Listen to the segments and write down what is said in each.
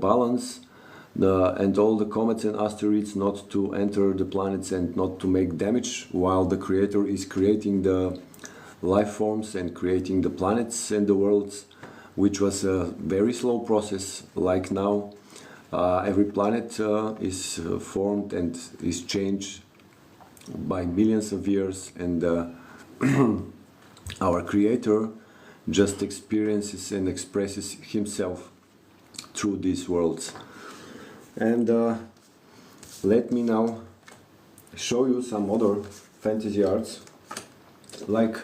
balance, and all the comets and asteroids not to enter the planets and not to make damage, while the creator is creating the life forms and creating the planets and the worlds, which was a very slow process. Like now, every planet is formed and is changed by millions of years, and our creator just experiences and expresses himself through these worlds. And let me now show you some other fantasy arts. Like,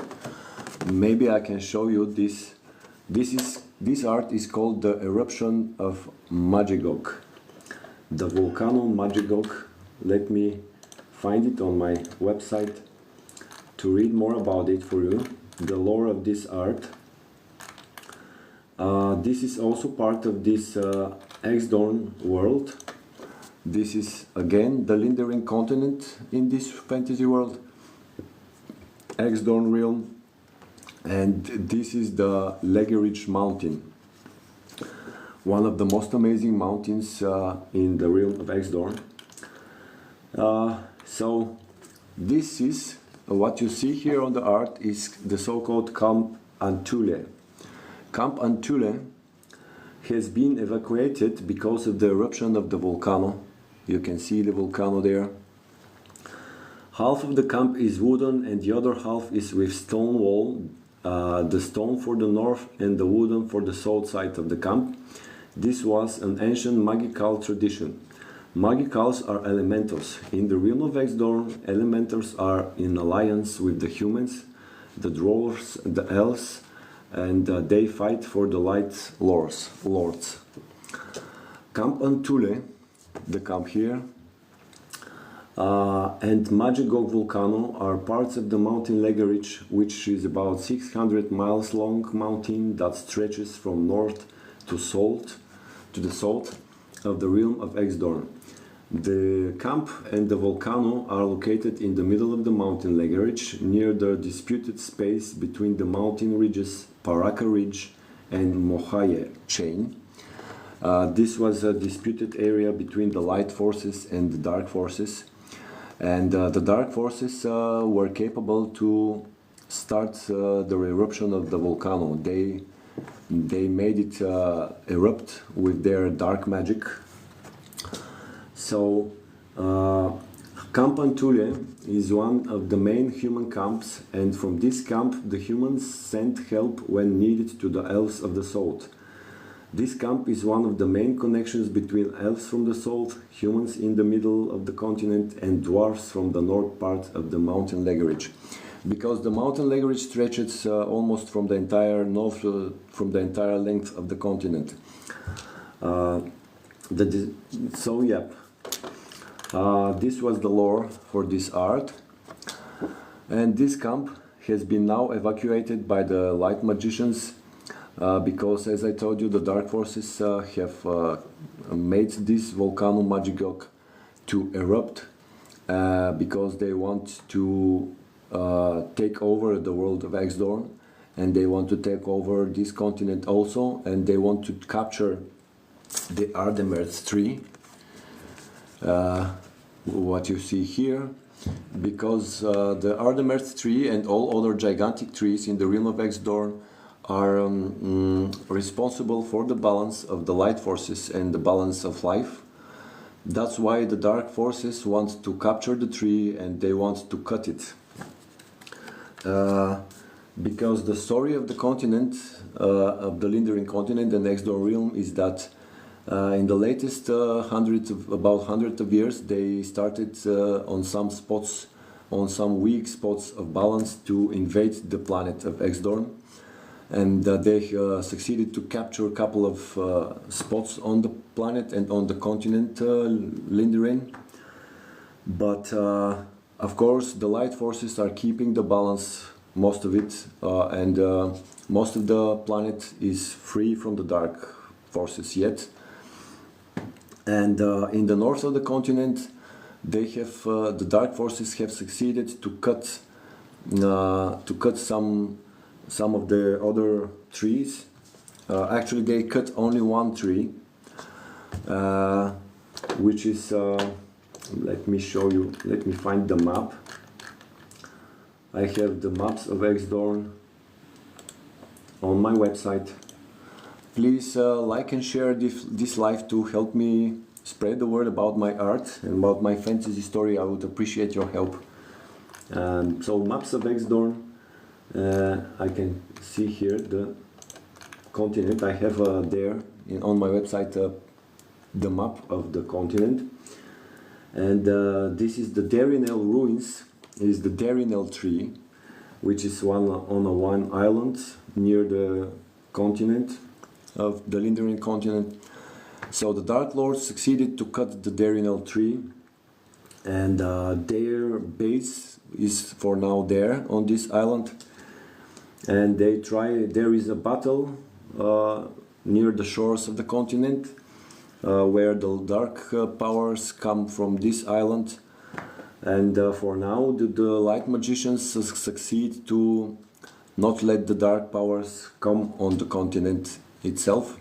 maybe I can show you this. This art is called the Eruption of Magigog, the Volcano Magigog. Let me find it on my website to read more about it for you, the lore of this art. This is also part of this Exdorn world. This is again the Lindering continent in this fantasy world, Exdorn realm, and this is the Legerich mountain, one of the most amazing mountains in the realm of Exdorn. So this is what you see here on the art is the so-called Camp Antule. Camp Antule has been evacuated because of the eruption of the volcano. You can see the volcano there. Half of the camp is wooden and the other half is with stone wall. The stone for the north and the wooden for the south side of the camp. This was an ancient magical tradition. Magicals are elementals. In the realm of Exdorn, elementals are in alliance with the humans, the dwarves, the elves, and they fight for the light lords. Camp Antule, the camp here, and Magigog Volcano are parts of the mountain Legerich, which is about 600 miles long mountain that stretches from north to the south of the realm of Exdorn. The camp and the volcano are located in the middle of the mountain Legerich, near the disputed space between the mountain ridges Paraka Ridge and Mohaye chain. This was a disputed area between the light forces and the dark forces, and the dark forces were capable to start the eruption of the volcano. They made it erupt with their dark magic. So Camp Antule is one of the main human camps, and from this camp the humans sent help when needed to the elves of the south. This camp is one of the main connections between elves from the south, humans in the middle of the continent, and dwarfs from the north part of the mountain Legerich. Because the mountain Legerich stretches almost from the entire north, from the entire length of the continent. This was the lore for this art, and this camp has been now evacuated by the light magicians because, as I told you, the dark forces have made this volcano Magigog to erupt because they want to take over the world of Exdorn, and they want to take over this continent also, and they want to capture the Ardemerth tree, what you see here, because the Ardemerth tree and all other gigantic trees in the realm of Exdorn are responsible for the balance of the light forces and the balance of life. That's why the dark forces want to capture the tree and they want to cut it. Because the story of the continent, of the Lindering continent and Exdorn realm, is that in the latest about 100 of years, they started on some spots, on some weak spots of balance, to invade the planet of Exdorn, and they succeeded to capture a couple of spots on the planet and on the continent Lindering. But of course, the light forces are keeping the balance, most of it, and most of the planet is free from the dark forces yet. And in the north of the continent, they have the dark forces have succeeded to cut some of the other trees. Actually, they cut only one tree, which is, let me show you, let me find the map. I have the maps of Exdorn on my website. Please like and share this live to help me spread the word about my art and about my fantasy story. I would appreciate your help. So maps of Exdorn, I can see here the continent. I have there on my website the map of the continent, and this is the Darinel ruins. Is the Darinel tree, which is on one island near the continent of the Lindaren continent. So the Dark Lords succeeded to cut the Darinel tree, and their base is for now there on this island. And they try. There is a battle near the shores of the continent, where the dark powers come from this island. And for now, the light magicians succeed to not let the dark powers come on the continent itself.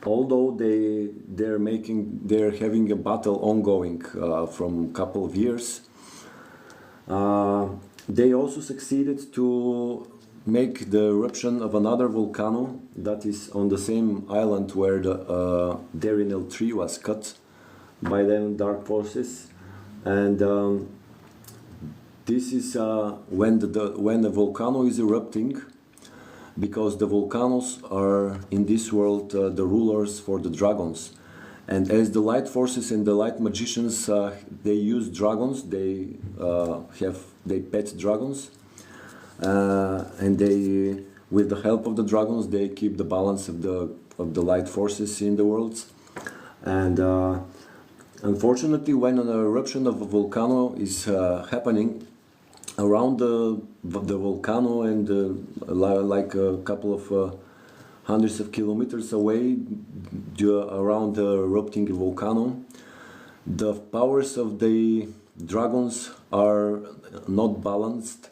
Although they're having a battle ongoing from a couple of years. They also succeeded to make the eruption of another volcano that is on the same island where the Darinel tree was cut by the dark forces. And this is when the volcano is erupting, because the volcanoes are in this world the rulers for the dragons. And as the light forces and the light magicians, they use dragons. They pet dragons, and they, with the help of the dragons, they keep the balance of the light forces in the worlds. And unfortunately, when an eruption of a volcano is happening around the volcano and like a couple of hundreds of kilometers away, around the erupting volcano, the powers of the dragons are not balanced,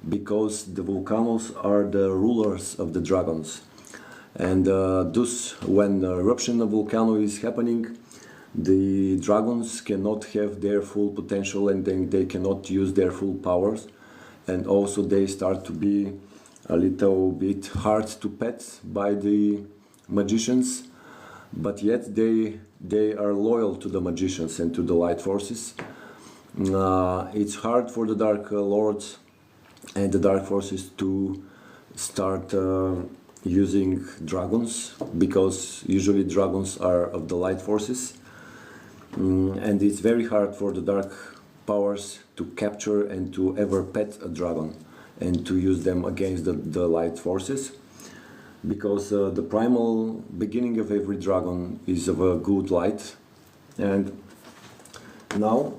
because the volcanoes are the rulers of the dragons. And thus, when the eruption of volcano is happening, the dragons cannot have their full potential, and then they cannot use their full powers, and also they start to be a little bit hard to pet by the magicians, but yet they are loyal to the magicians and to the light forces. It's hard for the Dark Lords and the Dark Forces to start using dragons, because usually dragons are of the light forces. And it's very hard for the dark powers to capture and to ever pet a dragon and to use them against the light forces, because the primal beginning of every dragon is of a good light. And now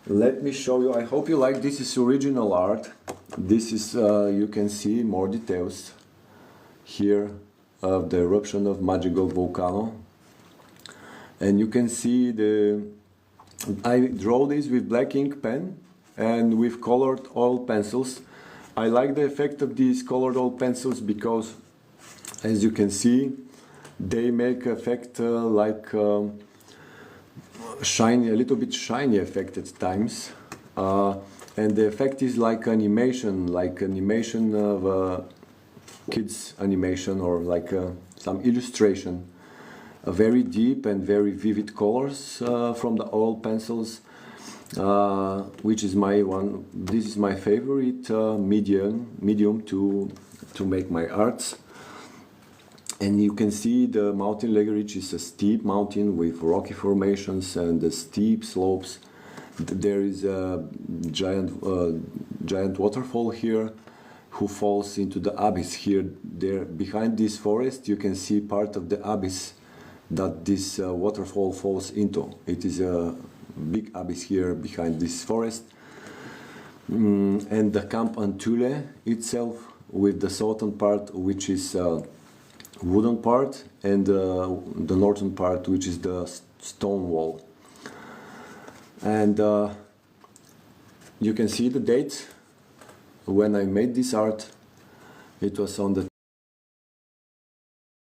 let me show you. I hope you like this. Is original art. This is you can see more details here of the eruption of Magigog volcano. And you can see I draw this with black ink pen and with colored oil pencils. I like the effect of these colored oil pencils because, as you can see, they make effect like shiny, a little bit shiny effect at times. And the effect is like animation of kids animation, or like some illustration. Very deep and very vivid colors from the oil pencils, which is my one. This is my favorite medium to make my arts. And you can see the mountain Legerich is a steep mountain with rocky formations and the steep slopes. There is a giant waterfall here, who falls into the abyss here. There, behind this forest, you can see part of the abyss that this waterfall falls into. It is a big abyss here behind this forest. And the Camp Antule itself, with the southern part, which is wooden part, and the northern part, which is the stone wall. And you can see the date when I made this art. It was on the